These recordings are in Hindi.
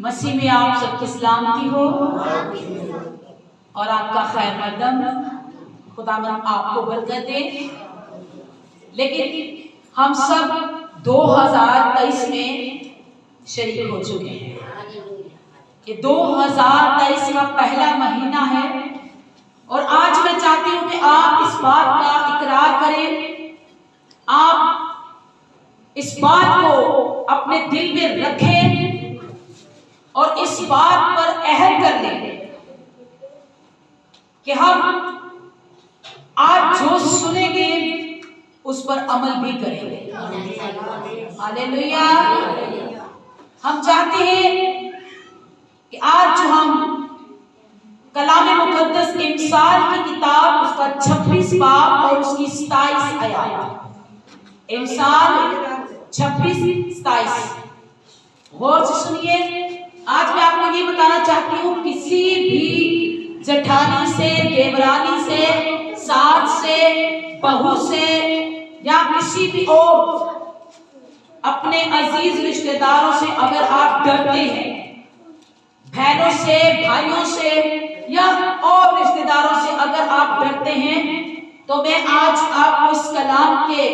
मसीह में आप सबकी सलामती हो और आपका खैर मकदम। खुदावंद आपको बरकत दे। लेकिन हम सब 2023 में शरीक हो चुके हैं। ये 2023 का पहला महीना है और आज मैं चाहती हूँ कि आप इस बात का इकरार करें, आप इस बात को अपने दिल में रखें और इस बात पर अहद कर लें कि हम आज जो सुनेंगे उस पर अमल भी करेंगे। हालेलुया। हम चाहते हैं कि आज जो हम कलाम मुकद्दस इमसाल की किताब उसका 26 बाब और उसकी 27 आयत, इमसाल 26-27 गौर से सुनिए। आज मैं आपको ये बताना चाहती हूँ, किसी भी जेठानी से, देवरानी से, सास से, बहू से या किसी भी और अपने अजीज रिश्तेदारों से अगर आप डरते हैं, बहनों से, भाइयों से या और रिश्तेदारों से अगर आप डरते हैं, तो मैं आज आपको इस कलाम के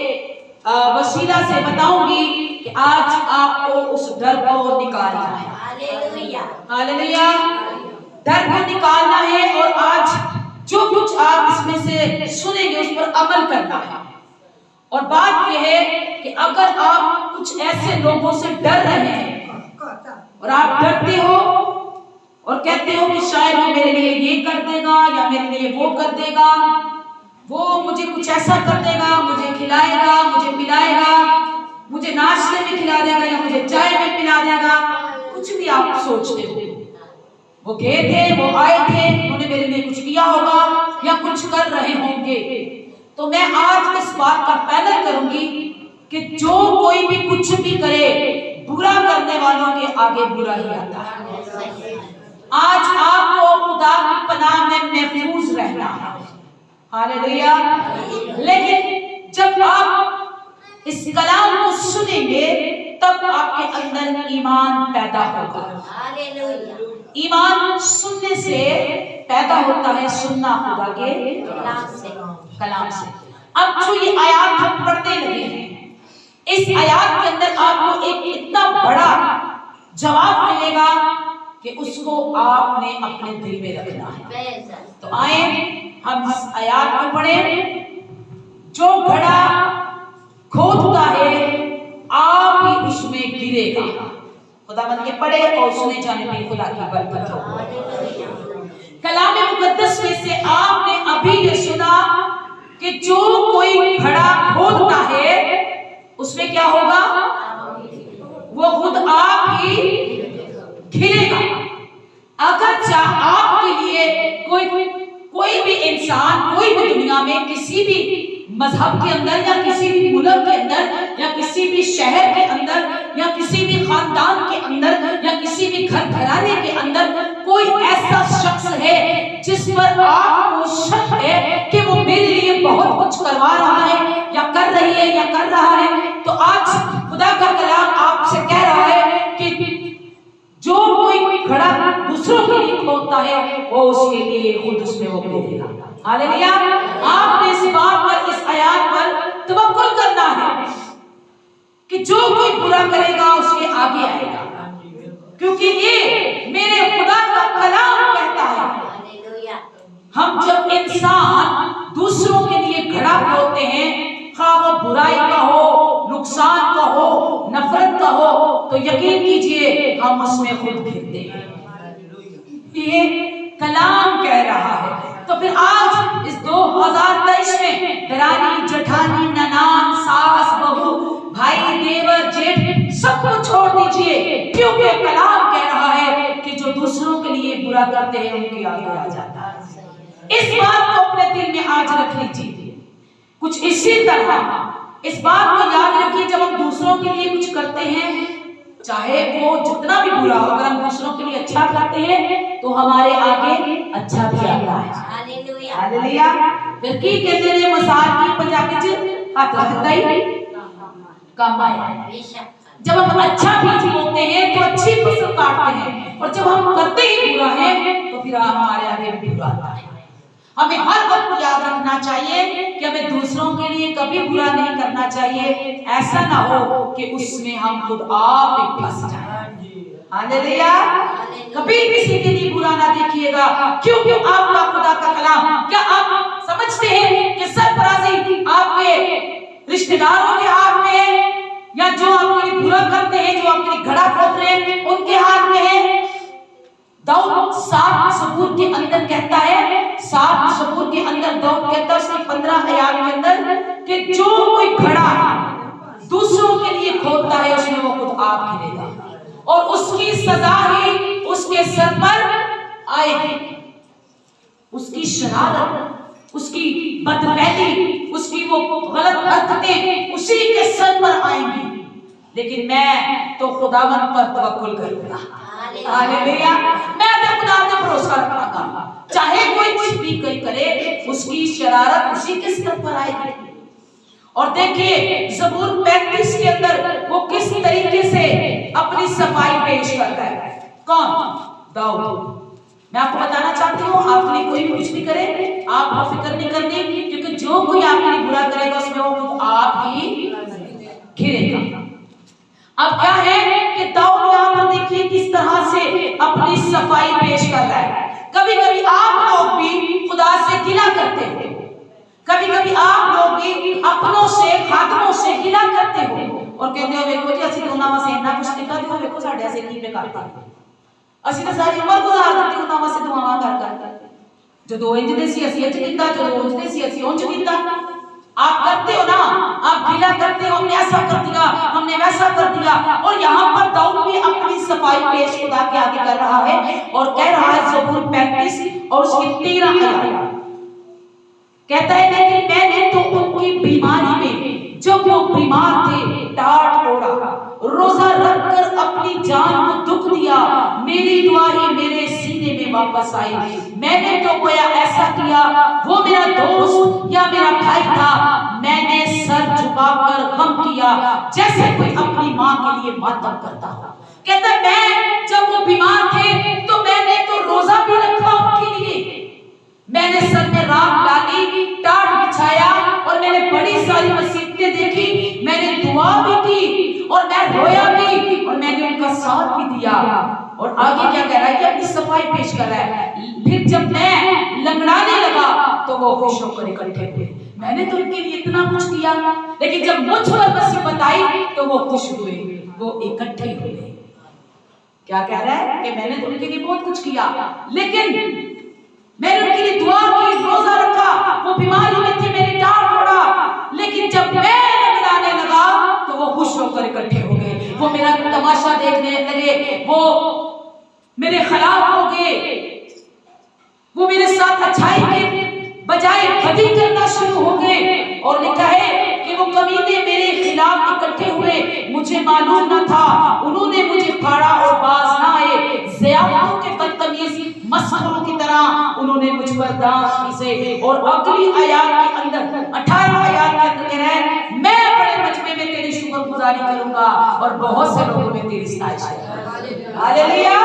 वसीला से बताऊंगी कि आज आपको उस डर को निकालना है। हालेलुया। डर को निकालना है और आज जो कुछ आप इसमें से सुनेंगे उस पर अमल करना है। और बात यह है कि अगर आप कुछ ऐसे लोगों से डर रहे हैं और आप डरते हो और कहते हो कि शायद वो मेरे लिए ये कर देगा या मेरे लिए वो कर देगा, वो मुझे कुछ ऐसा कर देगा, मुझे खिलाएगा, मुझे पिलाएगा, मुझे नाश्ते में खिला देगा या मुझे चाय में पिला देगा, कुछ भी आप सोचते हो। वो गए थे, वो आए थे, उन्होंने मेरे लिए कुछ किया होगा या कुछ कर रहे होंगे। तो मैं आज इस बात का पैनल करूंगी कि जो कोई भी कुछ भी करे, बुरा करने वालों के आगे बुरा ही आता है। आज आपको खुदा की पनाह में महफूज रहना है। हालेलुया। लेकिन जब आप इस कलाम को सुनेंगे तब आपके अंदर ईमान पैदा होगा। ईमान सुनने से पैदा होता है, सुनना खुदा के कलाम से। अब जो ये आयत हम पढ़ने लगे हैं, इस आयत के अंदर आपको एक इतना बड़ा जवाब मिलेगा कि उसको आपने अपने दिल में रखना है। तो आए हम इस आयत को पढ़ें। जो घड़ा खोदता है आप ही उसमें गिरेगा। खुदावंद के पढ़े और सुने जाने में खुदा की बरकत हो। कलाम मुकद्दस में से आपने अभी ये सुना कि जो कोई घड़ा खोदता है उसमें क्या होगा? वो खुद आप ही घिरेगा। अगर आपके लिए कोई भी इंसान, कोई भी दुनिया में किसी भी मजहब के अंदर या किसी भी मुल्क के अंदर या किसी भी शहर के अंदर या किसी भी खानदान के अंदर या किसी भी घर घराने के अंदर कोई ऐसा शख्स है जिस पर आपको शक है कि वो मेरे लिए बहुत कुछ करवा रहा है या कर रही है या कर रहा है, तो आज खुदा का कलाम आपसे कह रहा है कि जो कोई घड़ा दूसरों के लिए खोदता है वो उसके लिए खुद उसमें वो खोदेगा। हालेलुया। आपने इस बात पर, इस आयत पर तवक्कुल करना है कि जो कोई बुरा करेगा उसके आगे आएगा, क्योंकि ये मेरे खुदा का कलाम कहता है। हम जब इंसान दूसरों के लिए घड़ा खोदते हैं, खा वो बुराई का हो, नुकसान का हो, नफरत का हो, तो यकीन कीजिए हम उसमें खुद गिरते हैं। ये कलाम कह रहा है। तो फिर आज इस 2023 में दरानी, जेठानी, ननान, सास, बहू, भाई, देवर, जेठ सबको छोड़ दीजिए, क्योंकि कलाम कह रहा है कि जो दूसरों के लिए बुरा करते हैं उनके आगे आ जाता है। इस बात को अपने दिल में आज रख लीजिए। कुछ इसी तरह इस बात को याद रखिए, जब हम दूसरों के लिए कुछ करते हैं, चाहे वो जितना भी बुरा हो, अगर हम दूसरों के लिए अच्छा करते हैं तो हमारे आगे अच्छा भी आता है। हालेलुया। फिर की कहते हैं मसाल की पंजाबी च हाथ रखता ही काम आया। जब हम अच्छा बीज बोते हैं तो अच्छी फसल काटते हैं, और जब हम करते ही बुरा है तो फिर हमारे आगे बुरा आता है। हमें हर वक्त याद रखना चाहिए कि हमें दूसरों के लिए कभी बुरा नहीं करना चाहिए। ऐसा ना हो कि उसमें हम खुद आप ही फंस जाएं। हालेलुया। कभी किसी के लिए बुरा ना देखिएगा, क्योंकि आपका खुदा का कलाम, क्या आप समझते हैं कि सरफराजी आपके रिश्तेदारों के हाथ में है, या जो आपके लिए बुरा करते हैं, जो आपके लिए घड़ा खोद रहे हैं, उनके हाथ में है? दाऊद 7 ज़बूर के अंदर कहता है, 7 ज़बूर के अंदर दाऊद कहता है उसकी 15 आयत के अंदर कि जो कोई घड़ा दूसरों के लिए खोदता है उसमें वो खुद आग गिरेगा, और उसकी सजा ही उसके सर पर आएगी। उसकी शरारत, उसकी बदफहमी, उसकी वो गलत हरकतें उसी के सर पर आएंगी। लेकिन मैं तो खुदावंद पर तवक्कुल करूंगा। हालेलुया। मैं तो खुदा पे भरोसा रखूंगा, चाहे कोई कुछ भी कोई करे, उसकी शरारत उसी के सर पर आएगी। और देखिए ज़बूर 35 के अंदर वो किस तरीके से अपनी सफाई पेश करता है। कौन? दाऊद। मैं आपको बताना चाहती हूँ, आपके लिए कोई कुछ भी करे आप फिक्र नहीं करनी, क्योंकि जो कोई आपके लिए बुरा करेगा उसमें वो आप ही घिरेगा। अब क्या है कि दाऊद यहाँ पर देखिए किस तरह से अपनी सफाई पेश कर रहा है। कभी कभी आप लोग भी खुदा से गिला करते हो, कभी कभी आप लोग भी अपनों से खातमों से गिला करते हो और कहते हो देखो जी असि दोनों वासे इतना कुछ निकल दिखो, देखो साढ़े ऐसे की पे करता असि तो सारी उम्र गुजार देती हूं नामा से दुआवां कर जो 2 इंच दे सी असि इंच कीता, जो 2 इंच दे सी असि इंच कीता। आप करते हो ना, आप गिला करते हो, हमने ऐसा कर दिया, हमने वैसा कर दिया। और यहाँ पर दाऊद भी अपनी सफाई पेश खुदा के आगे कर रहा है और कह रहा है ज़बूर 35 और उसकी 13 आयत कहता है, लेकिन मैंने तो उनकी बीमारी में जब वो बीमार थे डांट ओढ़ा, रोजा रखकर अपनी जान को दुख दिया, मेरी दुआ ही मेरे सीने में वापस आई। मैंने तो गोया ऐसा किया, वो मेरा दोस्त या मेरा भाई था, मैंने सर झुकाकर गम किया जैसे कोई अपनी माँ के लिए मातम करता हो। कहता मैं जब वो बीमार थे तो मैंने तो रोजा भी रखा उनके लिए, मैंने सर में राख डाली, टाट बिछाया और मैंने बड़ी सारी मुसीबतें देखी, मैंने दुआ भी की और मैं रोया भी और मैंने उनका साथ भी दिया। और आगे क्या कह रहा है कि अपनी सफाई पेश कर रहा है। फिर जब मैं लंगड़ाने लगा तो वो खुश होकर इकट्ठे हुए। मैंने तो उनके लिए इतना कुछ किया, लेकिन जब मुझ पर मुसीबत आई तो वो खुश हुए, वो इकट्ठे हुए। क्या कह रहा है कि मैंने तो उनके लिए बहुत कुछ किया, लेकिन मैंने उनके लिए दुआ की, रोजा रखा, वो बीमारी में थे, मैंने डांट ओढ़ा, लेकिन जब मैं लंगड़ाने लगा तो वो खुश होकर इकट्ठे हो गए, वो मेरा तमाशा देखने लगे, वो मेरे खिलाफ हो गए, वो मेरे साथ अच्छाई के बजाय बदी करना शुरू हो गए। और लिखा है कि वो कमीने मेरे खिलाफ इकट्ठे हुए, मुझे मालूम न था, उन्होंने मुझे फाड़ा और बाज ना आए, ज़ियादतों के बदतमीज मस्खरों की तरह उन्होंने मुझ पर दांत से। और अगली आयत के अंदर 18 आयत के अंदर कह रहा है, मैं बड़े मजमे में तेरी शुक्रगुजारी करूंगा और बहुत से लोगों में तेरी सताइश करूंगा। हालेलुया।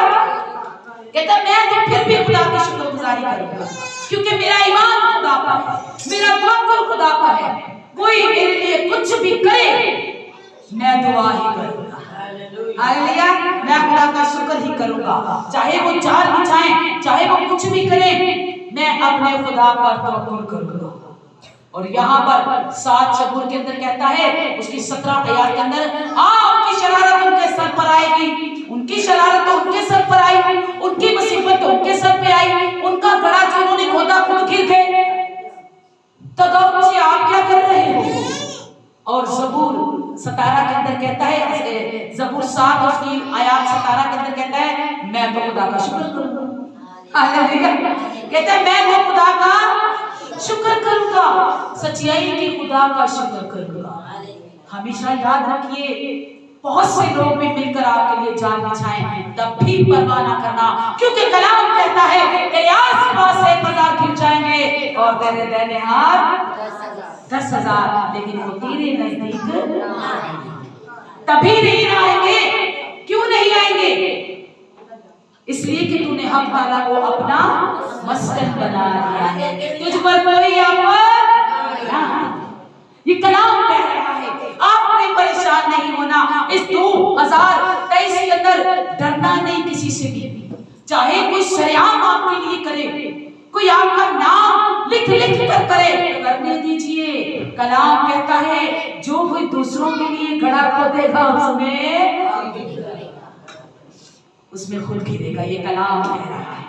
कहता मैं तो फिर भी खुदा की शुक्रगुजारी करूंगा, क्योंकि मेरा ईमान खुदा पर है, मेरा तवक्कुल खुदा पर है। कोई मेरे लिए कुछ भी करे मैं दुआ ही करूंगा। हालेलुया। मैं खुदा का शुक्र ही करूंगा, चाहे वो जाल बिछाएं, चाहे वो कुछ भी करें, मैं अपने खुदा पर तवक्कुल करूंगा। और यहाँ पर 7 ज़बूर के अंदर कहता है उसकी 17 आयत के अंदर, आपकी शरारत उनके सर पर आएगी, उनकी शरारत तो उनके सर पर आई, उनकी मुसीबत तो उनके सर पे आई, उनका घड़ा जो उन्होंने खोदा खुद गिर गए। तो दाऊद जी आप क्या कर रहे हो? और ज़बूर 17 के अंदर कहता है, ज़बूर 7 उसकी आयत 17 के अंदर कहता है, मैं तो खुदा का शुक्र करूंगा। हालेलुया। कहता है मैं तो खुदा का शुक्र करूंगा, सच्चाई की खुदा का शुक्र करूंगा। हमेशा याद रखिए, बहुत से लोग भी मिलकर आपके लिए जान बिछाएं, तब भी परवाह ना करना, क्योंकि कलाम कहता है तेरे आस-पास 1000 गिर जाएंगे और तेरे दाहिने हाथ 10,000, लेकिन वो तेरे नजदीक तभी नहीं आएंगे। क्यों नहीं आएंगे? इसलिए कि तूने हक ताला को अपना मस्कन बना लिया है, तुझ पर कोई आफत ना। ये कलाम कह रहा है आपने परेशान नहीं होना। इस 2023 के अंदर डरना नहीं किसी से भी, चाहे कोई शरेआम आपके लिए करे, कोई आपका नाम लिख लिख कर करे, करने दीजिए। कलाम कहता है जो कोई दूसरों के लिए घड़ा खोदेगा उसमें खुद गिरेगा। ये कलाम कह रहा है।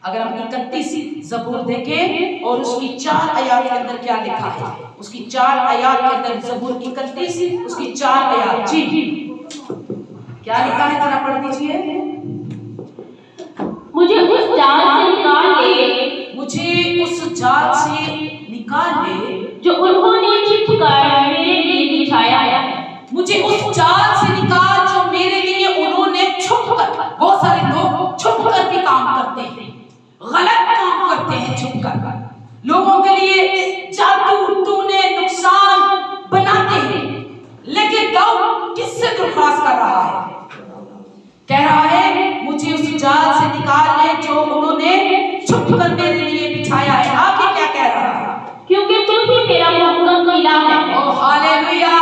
अगर हम 31 ज़बूर देखें और उसकी 4 आयत के अंदर क्या लिखा है, उसकी 4 आयत के अंदर ज़बूर 31 उसकी 4 आयत जी क्या लिखा है, जरा पढ़ दीजिए। मुझे उस जाल से निकाल ले, मुझे उस जाल से निकाल ले जो उन्होंने छिपकर मेरे लिए बिछाया है। मुझे उस जाल से निकाल जो मेरे लिए उन्होंने छुपकर, बहुत सारे लोग छुपकर भी काम करते हैं, गलत काम करते हैं छुपकर, लोगों के लिए जादू टूने नुकसान बनाते हैं। लेकिन दाऊद किससे दरख्वास्त कर रहा है? कह रहा है मुझे उस जाल से निकाल ले जो उन्होंने छुपकर मेरे लिए बिछाया है। आगे क्या कह रहा है? क्योंकि तू ही मेरा मुहक्कम किला है। ओ हालेलुया,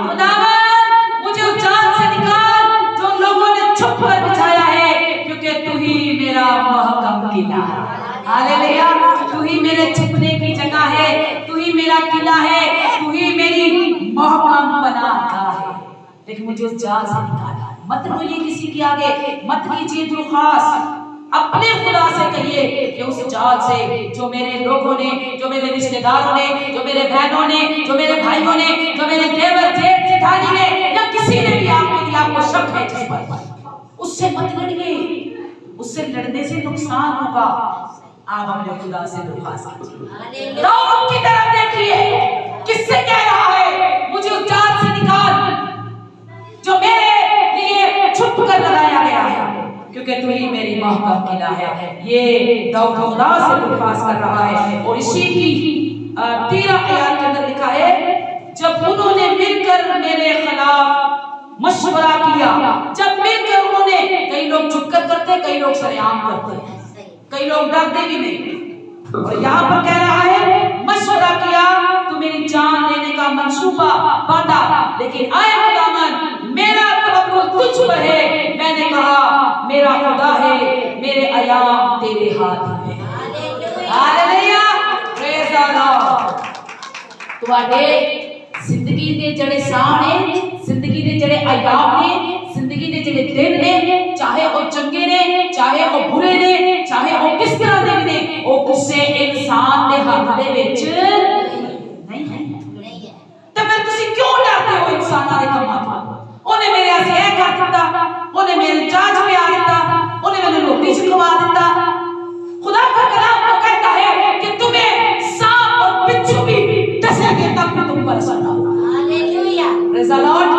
खुदावंद मुझे उस जाल से निकाल जो लोगों ने छुपकर बिछाया है, क्योंकि तू ही मेरा मुहक्कम किला है। हालेलुया, तू ही मेरे छुपने की जगह है, तू ही मेरा किला है, तू ही मेरी मुहक्कम बनाता है। लेकिन मुझे उस जाल से निकाला। मत रोइए किसी के आगे, मत कीजिए दरख्वास्त, अपने खुदा से कहिए कि उस जाल से जो मेरे लोगों ने, जो मेरे रिश्तेदारों ने, जो मेरे बहनों ने, जो मेरे भाइयों ने, जो मेरे देवर जेठ जेठानी ने या किसी ने भी आपके लिए आपको शक है जिस पर, उससे मत लड़िए। उससे लड़ने से नुकसान होगा। आप अपने खुदा से दरख्वास्त कीजिए। दाऊद की तरफ देखिए, किससे कह रहा है मुझे उस जाल से निकाल जो मेरे लिए छुप कर लगाया गया है, क्योंकि तू ही मेरी महकम किला है। ये दाऊद खुदा से दरख्वास्त कर रहा है। और इसी की 13 आयत के अंदर लिखा है जब उन्होंने मिलकर मेरे खिलाफ मशवरा किया, जब मिलकर उन्होंने, कई लोग छुपकर करते, कई लोग सरेआम करते, कई लोग डरते भी नहीं। और यहाँ पर कह रहा है मशवरा किया, तू मेरी जान लेने का मंसूबा बांधा, लेकिन आए खुदावन मेरा तवक्कुल तुझ पर है। मैंने कहा मेरा खुदा है, मेरे अयाम तेरे हाथ में। Hallelujah, praise the Lord. तुम्हारे जिंदगी दे जड़े सामने, जिंदगी दे जड़े अयाम ने, जिंदगी दे जड़े दिन ने, चाहे वो चंगे ने, चाहे वो बुरे ने, चाहे वो किस तरह दे ने, वो किसी इंसान दे हाथ दे विच नहीं है। तो फिर तुसी क्यों डरते हो इंसानां दे कम्मां तो? ਉਹਨੇ ਮੇਰੇ ਆਸੇ ਇਹ ਕਰ ਦਿੱਤਾ, ਉਹਨੇ ਮੇਰੇ ਚਾਚ पे आ ਦਿੱਤਾ, ਉਹਨੇ ਮੈਨੂੰ रोटी खवा ਦਿੱਤਾ। खुदा का कलाम तो कहता है कि तुम्हें सांप और बिच्छू भी डसेंगे तब भी तुम परेशान ना हो। Hallelujah, praise the Lord.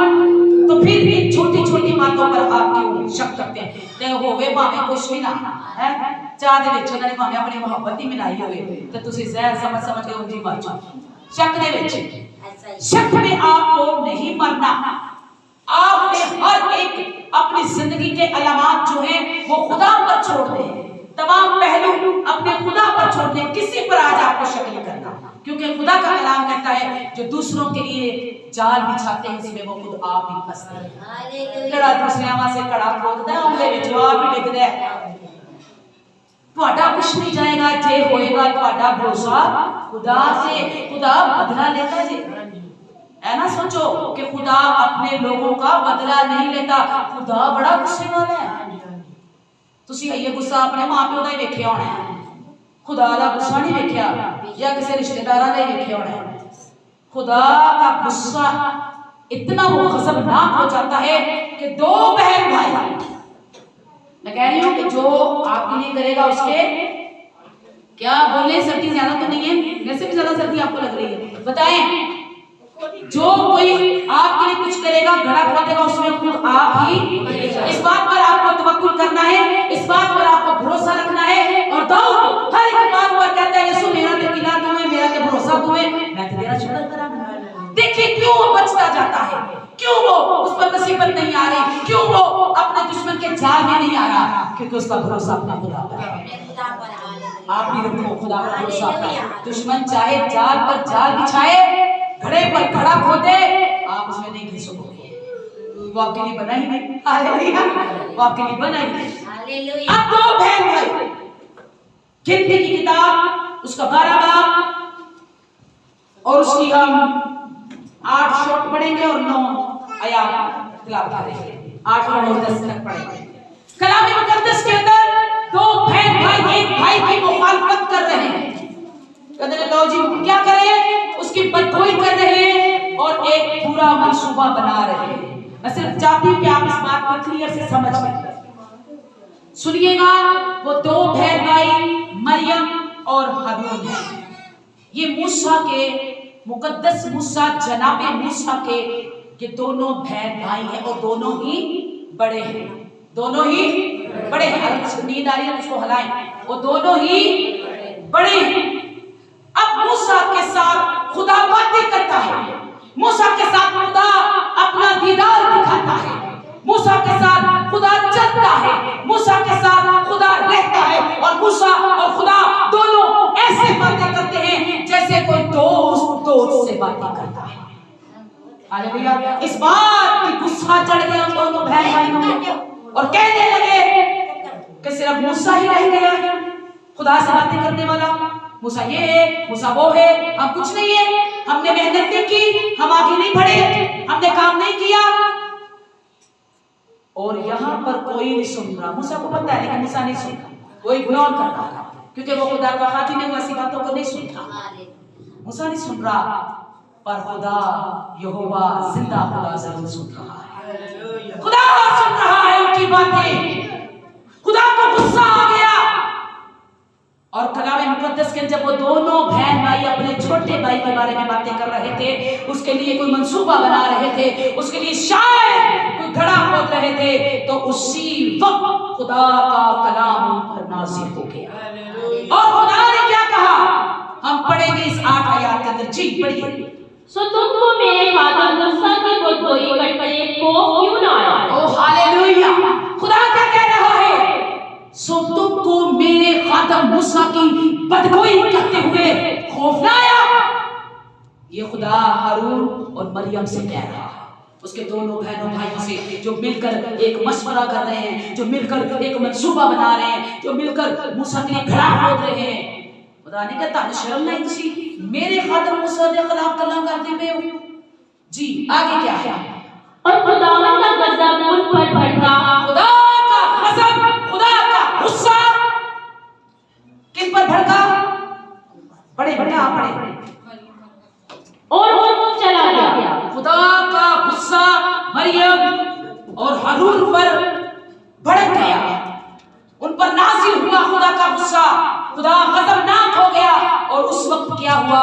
तो फिर भी छोटी-छोटी बातों पर आप क्यों शक करते हैं? ते होवे भाਵੇਂ कुछ भी ना है, चाह दे विच ਉਹਨਾਂ ਨੇ ਭਾਵੇਂ ਆਪਣੀ ਮੁਹੱਬਤ ਹੀ ਮਿਲਾਈ ਹੋਵੇ ਤੇ ਤੁਸੀਂ ਜ਼ਹਿਰ समझ के ਉਂਝ ਹੀ ਮਰ ਜਾਓ। शक दे विच, शक में आपको नहीं मरना। आपने हर एक अपनी जिंदगी के अलामात जो हैं वो खुदा पर छोड़ दे, तमाम पहलू अपने खुदा पर छोड़ दे, किसी पर आज आपको शक नहीं करना, क्योंकि खुदा का कलाम कहता है जो दूसरों के लिए जाल बिछाते हैं उसमें वो खुद आप ही फंसते हैं। हालेलुया, दूसरियां से कड़ा खोददा है उनके विच आप ही डिगदा है। ਤੁਹਾਡਾ कुछ नहीं जाएगा जे होएगा ਤੁਹਾਡਾ भरोसा खुदा से। खुदा बदला लेता जी, है ना? सोचो कि खुदा अपने लोगों का बदला नहीं लेता। खुदा बड़ा गुस्से वाला है। तुसी ये गुस्सा अपने मां प्यो दा ही वेखिया होना है, खुदा दा गुस्सा नहीं वेखिया, या किसी रिश्तेदारां दा ही वेखिया होना है। खुदा का गुस्सा इतना वो गजबनाक हो जाता है कि दो बहन भाई, मैं कह रही हूं कि जो आपके लिए करेगा उसके क्या बोले, सर्दी ज्यादा तो नहीं है, मेरे से भी ज्यादा सर्दी आपको लग रही है, बताएं? जो कोई आपके लिए कुछ करेगा, घड़ा खोदेगा, उसमें खुद आप ही। इस बात पर आपको तवक्कुल करना है, इस बात पर आपको भरोसा रखना है। और दाऊद हर एक बात पर कहता है यीशु मेरा ते किला तू है, मेरा ते भरोसा तू है, मैं तेरा शुक्र करांगा। देखिए क्यों बचता जाता है, क्यों वो उस पर मुसीबत नहीं आ रही, क्यों वो अपने दुश्मन के जाल में नहीं आ रहा? क्योंकि उसका भरोसा अपना खुदा पर है। आप भी रखो खुदा पर भरोसा। दुश्मन चाहे जाल पर जाल बिछाए, घड़े पर घड़ा खोदे, आप उसमें नहीं घिस सकोगे। वो आपके लिए बना ही नहीं। हालेलुया, वो आपके लिए बना ही नहीं। अब दो बहन भाई, गिनती की किताब उसका 12 बाब और उसकी हम 8 शॉट पढ़ेंगे और 9 आयात तिलावत करेंगे। 8 और 10 तक पढ़ेंगे। कलाम मुकद्दस के अंदर दो बहन भाई एक भाई की मुखालफत कर रहे हैं। कहते हैं लो जी क्या करें, उसकी बदगोई कर रहे हैं और एक पूरा मंसूबा बना रहे हैं। मैं सिर्फ चाहती हूं कि आप इस बात को क्लियर से समझ लें। सुनिएगा, वो दो बहन भाई मरियम और हारून हैं। ये मूसा के मुकद्दस मूसा जनाबे मूसा के ये दोनों बहन भाई हैं और दोनों ही बड़े हैं। दोनों ही बड़े हैं। अगर नींद आ रही है तो उसको हलाएं। वो दोनों ही बड़े हैं। अब मूसा के साथ खुदा बातें करता है। मूसा के साथ खुदा अपना दीदार दिखाता है। मूसा के साथ खुदा चलता है। मूसा के साथ खुदा रहता है। और मूसा और खुदा दोनों ऐसे बातें करते हैं जैसे कोई दोस्त से बातें करता है। हालेलुया। इस बात की गुस्सा चढ़ गया उन दोनों बहन भाइयों को और कहने लगे कि सिर्फ मूसा ही रह गया है खुदा से बातें करने वाला। मूसा ये है, मूसा वो है, हम कुछ नहीं है। हमने मेहनत नहीं की, हम आगे नहीं बढ़े, हमने काम नहीं किया। और यहाँ पर कोई नहीं सुन रहा। मूसा को पता है लेकिन मूसा नहीं सुन रहा, वो इग्नोर कर रहा है क्योंकि वो खुदा का खातिन है, वो ऐसी बातों को नहीं सुनता। मूसा नहीं सुन रहा, पर खुदा यहोवा जिंदा खुदा जरूर सुन रहा है। खुदा सुन रहा है उनकी बातें। खुदा को गुस्सा आ गया। और कलाम मुकद्दस के जब वो दोनों बहन भाई अपने छोटे भाई के बारे में बातें कर रहे थे, उसके लिए कोई मंसूबा बना रहे थे, उसके लिए शायद कोई घड़ा खोद रहे थे, तो उसी वक्त खुदा का कलाम उन पर नाज़िल हो गया। और खुदा ने क्या कहा, हम पढ़ेंगे इस 8 आयत के अंदर। जी पढ़िए। सो तुमको मेरे खातिर मूसा की बदगोई करने को क्यों ना आया? ओ हालेलुया। खुदा क्या कह रहा है, सो तुमको मेरे खातिर मूसा की बदगोई करते हुए खौफ ना आया। ये खुदा हारून और मरियम से कह रहा है, उसके दोनों बहनों भाइयों से जो मिलकर एक मशवरा कर रहे हैं, जो मिलकर एक मंसूबा बना रहे हैं, जो मिलकर मूसा के लिए घड़ा खोद रहे हैं। खुदा ने कहता शर्म नहीं सी, मेरे खातिर मूसा के खिलाफ कलाम करते पे हो। जी आगे क्या है? और खुदा का गजब उन पर भड़का। खुदा का गजब, खुदा का गुस्सा किन पर भड़का? बड़े बड़े आप पढ़े। और वो चला गया। खुदा का गुस्सा मरियम और हारून पर भड़क गया, उन पर नाज़िल हुआ खुदा का गुस्सा। खुदा गज़बनाक हो गया। और उस वक्त क्या हुआ,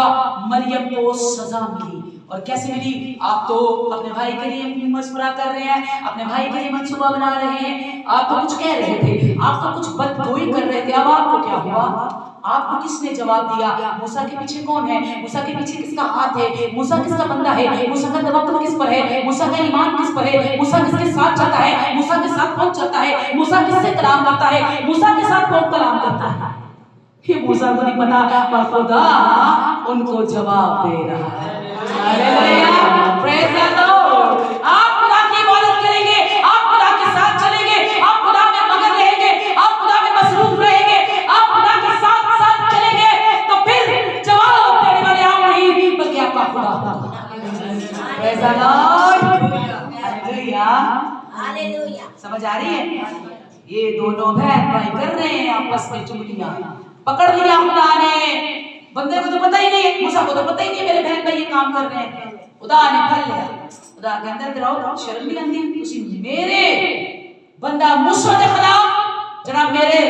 मरियम को सजा मिली। और कैसे मिली? आप तो अपने भाई के लिए मशवरा कर रहे हैं, अपने भाई के लिए मंसूबा बना रहे हैं, आप तो कुछ कह रहे थे, आप तो कुछ बदगोई कर रहे थे। अब आपको क्या हुआ? आपको किसने जवाब दिया? मूसा के पीछे कौन है? मूसा के पीछे किसका हाथ है? मूसा किसका बंदा है? मूसा का तवक्कुल किस पर है? मूसा का ईमान किस पर है? मूसा किसके साथ चलता है? मूसा के साथ कौन चलता है? मूसा किससे कलाम करता है? मूसा के साथ कौन कलाम करता है? ये मूसा को नहीं पता, पर खुदा उनको जवाब दे रहा है। Hallelujah, praise the Lord. आप खुदा की इबादत करेंगे, आप खुदा के साथ चलेंगे, आप खुदा में मगन रहेंगे, आप खुदा में मसरूफ रहेंगे, आप खुदा के साथ साथ चलेंगे, तो फिर जवाब देने वाले आप नहीं बल्कि आपका खुदा होगा। Praise the Lord. Hallelujah, hallelujah. समझ आ रही है? ये दोनों बहन भाई कर रहे हैं आपस में चुगलियां। पकड़ लिया खुदा ने। बंदे को तो पता ही नहीं है, मूसा को तो पता ही नहीं मेरे बहन भाई ये काम कर रहे हैं। खुदा ने कर लिया। खुदा कहता है तेरा शर्म नहीं आती, तुसी मेरे बंदा मूसा के खिलाफ जनाब मेरे,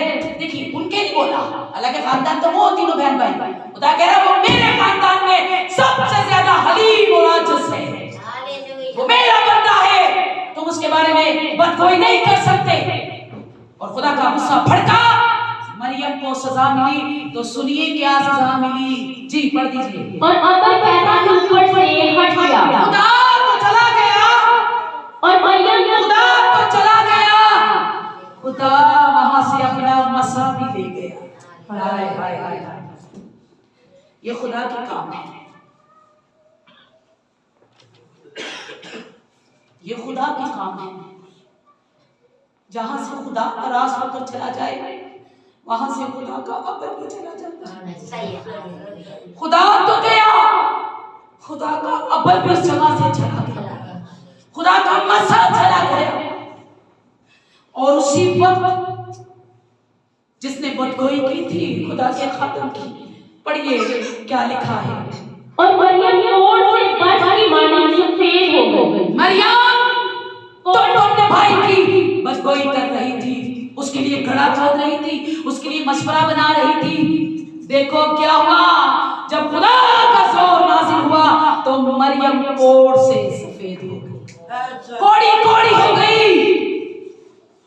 देखिए उनके नहीं बोला, हालांकि खानदान तो वो तीनों बहन भाई। खुदा कह रहा वो मेरे खानदान में सबसे ज्यादा हलीम और आजिज़ है, वो मेरा बंदा है, तुम उसके बारे में बदगोई नहीं कर सकते। और खुदा का गुस्सा भड़का, मरियम को सजा मिली। तो सुनिए क्या सजा मिली। जी पढ़ दीजिए। और अब्बा पैदा ऊपर से हट गया। खुदा तो चला गया, हाय हाय हाय, ये खुदा के काम है, ये खुदा के काम है। जहां से खुदा नाराज होकर चला जाए वहां से खुदा का अमर भी चला जाता है। खुदा तो गया, खुदा का अमर भी उस जगह से चला गया, खुदा का मसा चला गया। और उसी वक्त जिसने बदगोई की थी खुदा के खातम की, पढ़िए क्या लिखा है। और मरियम कोढ़ से बच की मानी सफेद हो गई। मरियम तो अपने भाई की बदगोई कर रही थी, उसके लिए घड़ा खोद रही थी, उसके लिए मशवरा बना रही थी। देखो क्या हुआ, जब खुदा का जोर नाज़िल हुआ तो मरियम कोढ़ से सफेद हो गई, कोड़ी कोड़ी हो गई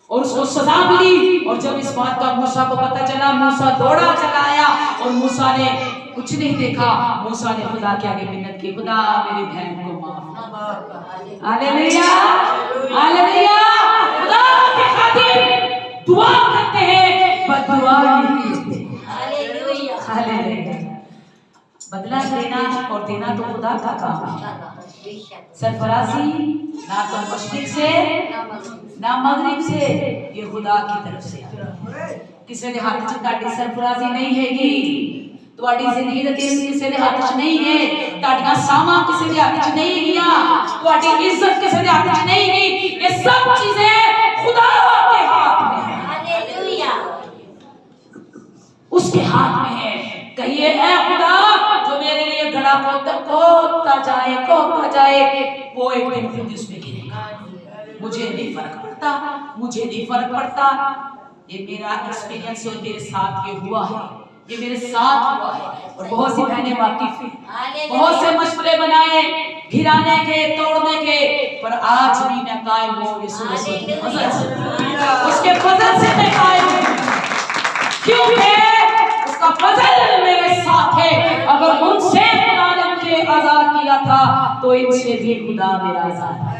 और उसको सजा मिली। और जब इस बात का मूसा को पता चला, मूसा दौड़ा चला आया और मूसा ने कुछ नहीं देखा। मूसा ने खुदा के आगे मिन्नत की, खुदा मेरी बहन को माफ। Hallelujah hallelujah. खुदा के खातिर दुआ करते हैं, बददुआ नहीं करते। Hallelujah hallelujah. बदला लेना और देना तो खुदा का काम है। सरफराजी ना तो मशरिक से ना मगरिब से, ये खुदा की तरफ से। किसी ने हाथ च ताड़ी सरफराजी नहीं हैगी, ਤੁਹਾਡੀ ਜ਼ਿੰਦਗੀ ਦੇ ਦਿਨ ਕਿਸੇ ਦੇ ਹੱਥ 'ਚ ਨਹੀਂ ਹੈ, ਤੁਹਾਡੀਆਂ ਸਾਹਾਂ ਕਿਸੇ ਦੇ ਹੱਥ 'ਚ नहीं गया, ਤੁਹਾਡੀ इज्जत किसी के हाथ 'ਚ नहीं गई। ये सब चीजें खुदा के हाथ में है। हालेलुया, उसके हाथ में है। कहिए ऐ खुदा जो मेरे लिए घड़ा खोदता जाए वो एक दिन खुद उसमें गिरेगा। मुझे नहीं फर्क पड़ता, मुझे नहीं फर्क पड़ता। ये मेरा एक्सपीरियंस और मेरे साथ ये हुआ है, ये मेरे साथ हुआ है। और बहुत सी बहनें वाकिफ हैं, बहुत से मशवरे बनाए गिराने के तोड़ने के, पर आज भी मैं कायम हूँ यीशु मसीह के फजल से, उसके फजल से मैं कायम हूँ। क्योंकि उसका फजल मेरे साथ है। अगर मुझसे खुदा ने मुझे आजाद किया था तो इनसे भी खुदा मेरा आजाद है।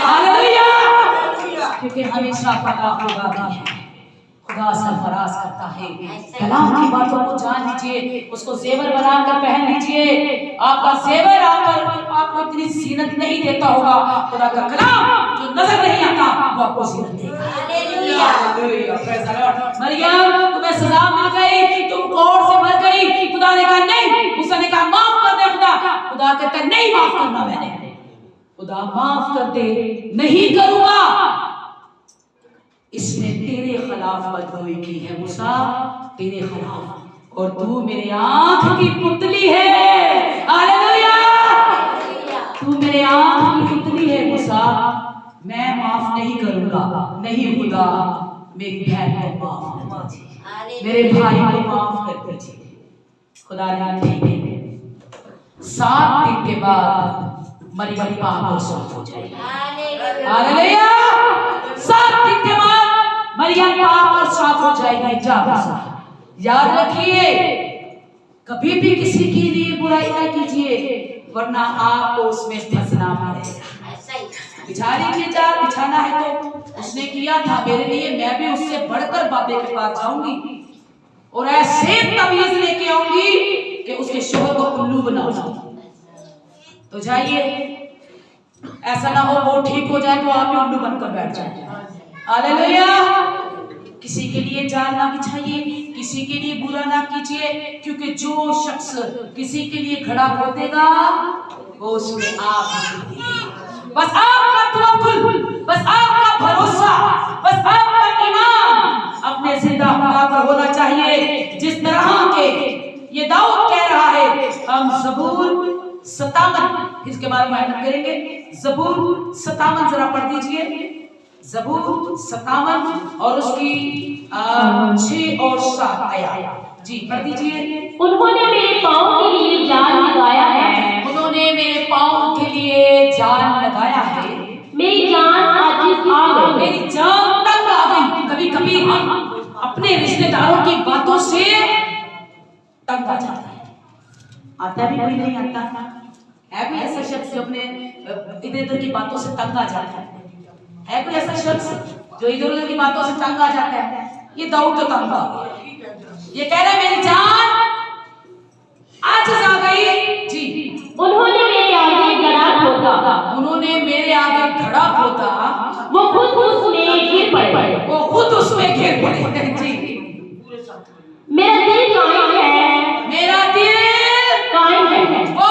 हालेलुया, क्योंकि हमेशा पता खुदा की है, खुदा सरफराज करता है। कलाम की बातों को जान लीजिए, उसको जेवर बनाकर पहन लीजिए। आपका जेवर आकर आपको इतनी जीनत नहीं देता होगा, खुदा का कलाम जो नजर नहीं आता वो आपको जीनत देगा। Hallelujah hallelujah, praise the Lord. Mariam तुम्हें सजा मिल गई, तुम कोढ़ से मर गई। खुदा ने कहा नहीं, मूसा ने कहा माफ कर दे। खुदा कहता नहीं माफ करना मैंने, खुदा माफ कर दे, नहीं करूंगा। इसने तेरे खिलाफ बदगोई की है मूसा, तेरे खिलाफ, और तू मेरे आंख की पुतली है। हालेलुया, तू मेरे आंख की पुतली है मूसा, मैं माफ नहीं करूंगा। नहीं खुदा, मेरी बहन को माफ कर दीजिए, मेरे भाई को माफ कर दीजिए। खुदा ने ठीक है। 7 दिन के बाद मरियम पाक और साफ हो जाएगी। हालेलुया, 7 दिन के बाद मरियम पाक और साफ हो जाएगी। याद रखिए, कभी भी किसी के लिए बुराई ना कीजिए, वरना आपको उसमें फंसना पड़ेगा। बिचारी के जाल बिछाना है तो उसने किया था मेरे लिए, मैं भी उससे बढ़कर बाबे के पास जाऊंगी और ऐसे तमीज लेके आऊंगी कि उसके शोहर को उल्लू बनाऊंगी। तो जाइए, ऐसा ना हो वो ठीक हो जाए तो आप भी उल्लू बनकर बैठ जाए। हालेलुया, किसी के लिए जाल ना बिछाइए, किसी के लिए बुरा ना कीजिए, क्योंकि जो शख्स किसी के लिए खड़ा खोदेगा वो उसमें आप। बस आपका तवक्कुल, बस आपका भरोसा, बस आपका ईमान अपने जिंदा खुदा पर होना चाहिए। जिस तरह के ये दाऊद कह रहा है, हम ज़बूर 57 इसके बारे में बात करेंगे। ज़बूर 57 जरा पढ़ दीजिए। ज़बूर 57 और उसकी 6 और 7 आयत जी पढ़ दीजिए। उन्होंने मेरे पाँव के लिए जाल लगाया है, उन्होंने मेरे पाँव के लिए जाल लगाया है। मेरी जान आजिज़ आ गई, मेरी जान तंग आ गई। कभी कभी हम अपने रिश्तेदारों की बातों से तंग आ जाते हैं। आता भी कोई नहीं आता है कोई ऐसा शख्स जो अपने इधर उधर की बातों से तंग आ जाता है कोई ऐसा शख्स जो इधर उधर की बातों से तंग आ जाता है? ये दाऊद तो तंग आ गया। ये कह रहे मेरी जान आजिज़ आ गई जी। उन्होंने मेरे आगे घड़ा खोदा, उन्होंने मेरे आगे घड़ा खोदा, वो खुद उसमें गिर पड़े, वो खुद उसमें गिर पड़े जी। मेरा दिल कायम है, मेरा दिल कायम है। वो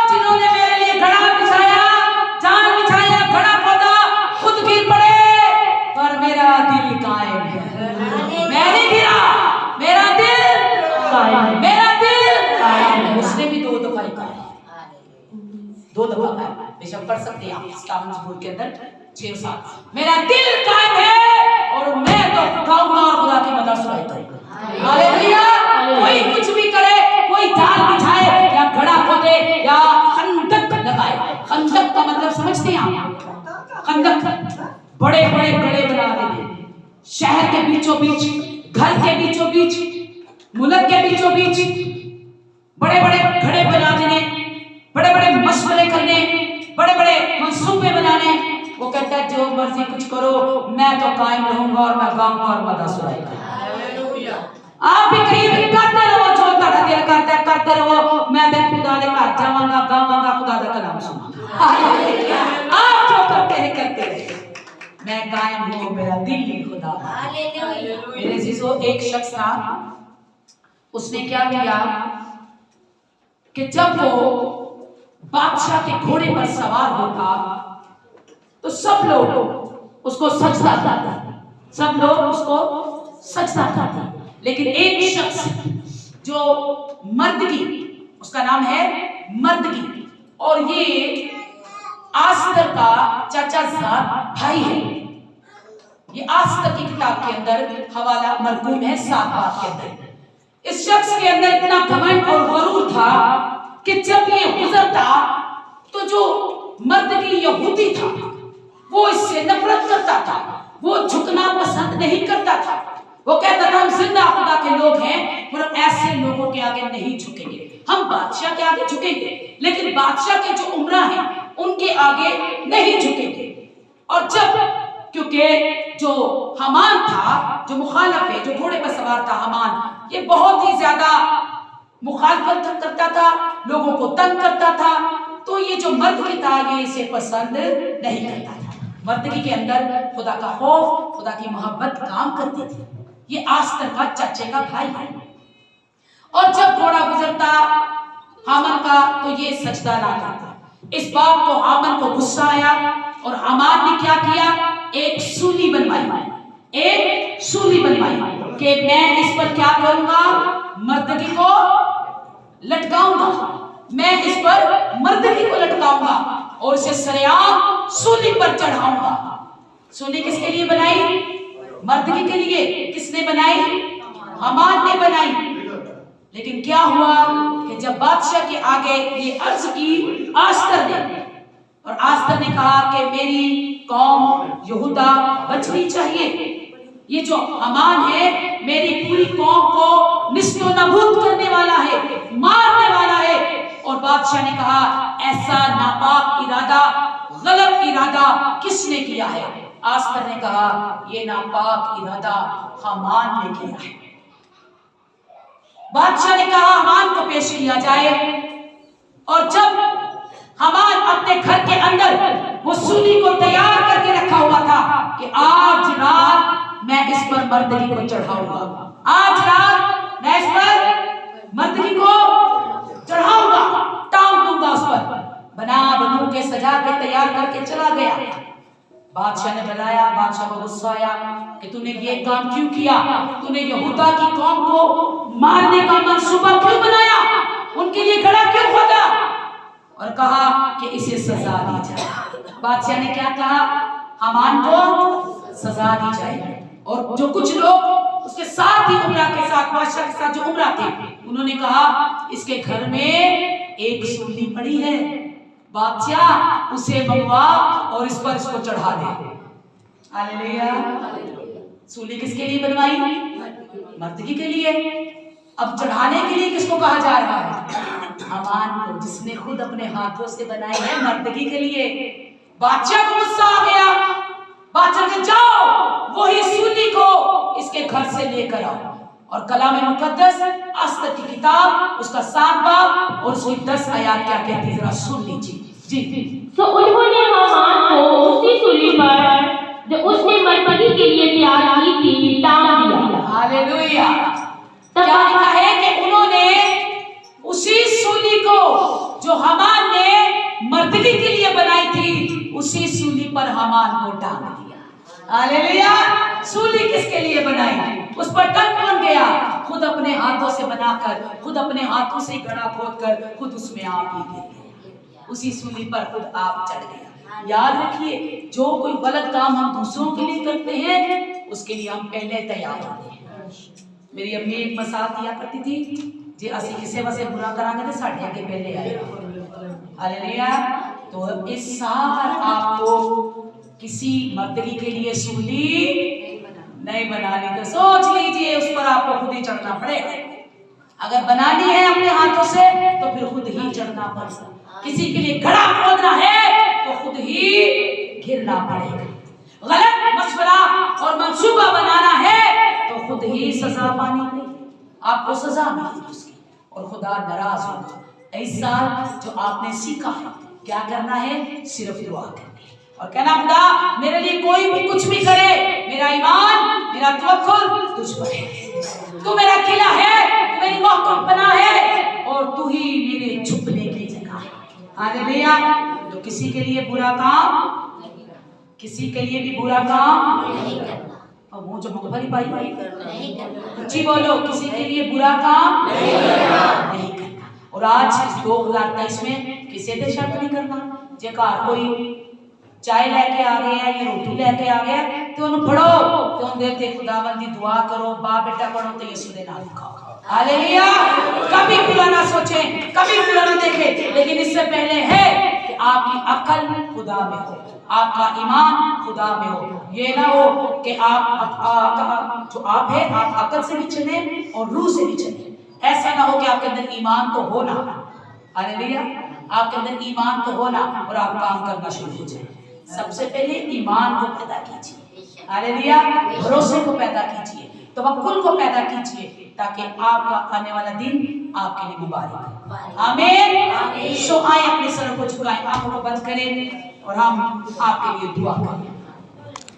जिन्होंने मेरे लिए घड़ा बिछाया, जान बिछाया, घड़ा खोदा, खुद गिर पड़े, पर मेरा दिल कायम है। मैं नहीं गिरा, मेरा दिल कायम है, मेरा दिल कायम है। उसने भी 2 दफा ही कहा, 2 दफा कहा। बेशक पढ़ सकते हैं आप इस्लाम मजबूर के अंदर 6-7। मेरा दिल कायम है और मैं तो गाऊंगा और खुदा की मदद सुनाई दूंगा। हालेलुया। कोई कुछ भी करे, कोई जाल बिछाए या घड़ा खोदे या खंदक लगाए। खंदक का मतलब समझते हैं आप? खंदक बड़े बड़े गड्ढे बना देंगे, शहर के बीचों बीच, घर के बीचों बीच, मुल्क के बीचों बीच बड़े बड़े गड्ढे बना देने, बड़े बड़े मशवरे करने, बड़े बड़े मंसूबे बनाने। वो कहता है जो मर्जी कुछ करो, मैं तो कायम रहूंगा और मैं गाऊंगा और मदद सुनाऊंगा। आप भी कहीं भी करते रहो जो ਤੁਹਾਡਾ दिल करता है, करते रहो। मैं तो खुदा दे घर जावांगा, गावांगा, खुदा दा कलाम सुनाऊंगा। आप जो करते हैं करते रहे, मैं कायम हूं, मेरा दिल ही खुदा। मेरे अजीजों, एक शख्स था, उसने क्या किया कि जब वो बादशाह के घोड़े पर सवार होता तो सब लोग उसको सजदा करते, सब लोग उसको सजदा करते। लेकिन एक शख्स जो मर्दगी, उसका नाम है मर्दगी, और ये आस्तर का चाचाजाद भाई है। ये आस्तर की किताब के अंदर हवाला मरकूम है 7 बाब के अंदर। इस शख्स के अंदर इतना घमंड और गरूर था कि जब ये गुजरता तो जो मर्दगी यहूदी था वो इससे नफरत करता था, वो झुकना पसंद नहीं करता था। वो कहता था हम जिंदा खुदा के लोग हैं और ऐसे लोगों के आगे नहीं झुकेंगे, हम बादशाह के आगे झुकेंगे लेकिन बादशाह के जो उमरा हैं उनके आगे नहीं झुकेंगे। और जब, क्योंकि जो हमान था, जो मुखालिफ है, जो घोड़े पर सवार था हमान, ये बहुत ही ज्यादा मुखालफत करता था, लोगों को तंग करता था, तो ये जो मर्दगी था ये इसे पसंद नहीं करता था। मर्दगी के अंदर खुदा का खौफ, खुदा की मोहब्बत काम करती थी। ये आस्तर का चाचे का भाई है। और जब घोड़ा गुजरता हामन का तो ये सजदा ना करता। इस बात को हामन को गुस्सा आया और हामान ने क्या किया, एक सूली बनवाई, एक सूली बनवाई कि मैं इस पर क्या करूंगा, मर्दगी को लटकाऊंगा, मैं इस पर मर्दगी को लटकाऊंगा और इसे सरेआम सूली पर चढ़ाऊंगा। सूली किसके लिए बनाई, मर्दगी के लिए। किसने बनाई, हमान ने बनाई। लेकिन क्या हुआ कि जब बादशाह के आगे ये अर्ज की आस्तर ने, और आस्तर ने कहा कि मेरी कौम यहूदा बचनी चाहिए, ये जो हमान है मेरी पूरी कौम को निस्तो नबूद करने वाला है, मारने वाला है। और बादशाह ने कहा ऐसा नापाक इरादा, गलत इरादा किसने किया है। आस्तर ने कहा ये नापाक इरादा हमान ने किया है। बादशाह ने कहा हमान को पेश किया जाए। और जब हमान अपने घर के अंदर वो सूली को तैयार करके रखा हुआ था कि आज रात मैं इस पर मर्दगी को चढ़ाऊंगा, आज रात मैं इस पर मर्दगी को चढ़ाऊंगा, टांग दूंगा उस पर, बना बनू के सजा के तैयार करके चला गया। बादशाह ने बुलाया, बादशाह को गुस्सा आया कि तूने ये काम क्यों किया, तूने यहूदा की कौम को मारने का मंसूबा क्यों बनाया, उनके लिए गड़ा क्यों खोदा, और कहा कि इसे सजा दी जाए। बादशाह ने क्या कहा, हमान को सजा दी जाए। और जो कुछ लोग उसके साथ ही उमरा के साथ, बादशाह के साथ जो उमरा थे, उन्होंने कहा इसके घर में एक सूली पड़ी है, बादशाह उसे मंगवा और इस पर इसको चढ़ा दे। हालेलुया। सूली किसके लिए बनवाई, मर्दगी के लिए। अब चढ़ाने के लिए किसको कहा जा रहा है, हमान को, जिसने खुद अपने हाथों से बनाई है मर्दगी के लिए। बादशाह को गुस्सा आ गया, बादशाह ने जाओ वही सूली को इसके घर से लेकर आओ। और कलाम मुकद्दस अस्तर की किताब उसका 7 बाब और उसकी 10 आयत क्या कहती है, जरा सुन लीजिए जी। तो उन्होंने हामान को उसी सूली पर जो उसने मरकजी के लिए तैयार की थी टांग दिया। हालेलुया। क्या लिखा है कि उन्होंने उसी सूली को जो हामान ने मर्दगी के लिए बनाई थी उसी सूली पर हामान को टांग दिया। हालेलुया। सूली किसके लिए बनाई? उस पर टंग कौन गया? खुद अपने हाथों से बनाकर, खुद अपने हाथों से गड्ढा खोदकर खुद उसमें आप ही गिर गए, उसी सूली पर खुद आप चढ़ गया। याद रखिए, जो कोई गलत काम हम दूसरों के लिए करते हैं उसके लिए हम पहले तैयार होते हैं। मेरी अम्मी एक मसाल दिया करती थी, जे असी किसी वसे बुरा करांगे तो साढ़े आगे पहले आएगा। हालेलुया। तो इस साल आपको किसी मर्दगी के लिए सूली नहीं बनानी, तो सोच लीजिए उस पर आपको खुद ही चढ़ना पड़ेगा। अगर बनानी है अपने हाथों से तो फिर खुद ही चढ़ना पड़ेगा। किसी के लिए घड़ा खोदना है तो खुद ही गिरना पड़ेगा। गलत मशवरा और मंसूबा बनाना है तो खुद ही सजा पानी पड़ेगी, आपको सजा मिलेगी उसकी और खुदा नाराज होगा। इस साल जो आपने सीखा है क्या करना है, सिर्फ दुआ करनी है और कहना खुदा मेरे लिए कोई भी कुछ भी करे, मेरा ईमान मेरा तवक्कुल तुझ पर है। तू मेरा किला है, तू मेरी महकम पनाह है और तू ही मेरे छुपने की जगह है। हालेलुया। तो किसी के लिए बुरा काम, किसी के लिए भी बुरा काम नहीं करना। और वो जो मुखबरी पाई नहीं करना, जी बोलो, किसी के लिए बुरा काम नहीं करना। और आज 2023 में किसी से शर्त नहीं करना। जेकर कोई चाय लेके आ गया या रोटी लेके आ गया तो उन्हें पढ़ो, तो उन देते खुदावंद दी दुआ करो, बाप बेटा पढ़ो तो यीशु दे नाम खाओ। हालेलुया। कभी बुरा ना सोचें, कभी बुरा ना देखें, लेकिन इससे पहले है कि आपकी अकल खुदा में हो, आपका ईमान खुदा में हो। ये ना हो कि आप जो आप है आप अकल से भी चले और रूह से भी चले। ऐसा ना हो कि आपके अंदर ईमान तो हो ना, हालेलुया, आपके अंदर ईमान तो हो ना और आप काम करना शुरू हो जाए। सबसे पहले ईमान को पैदा कीजिए, हालेलुया, भरोसे को पैदा कीजिए, तवक्कुल को पैदा कीजिए, ताकि आपका आने वाला दिन आपके लिए मुबारक। आमीन। सो आए अपने सर को झुकाएं, आंखों को बंद करें और हम आपके लिए दुआ करें।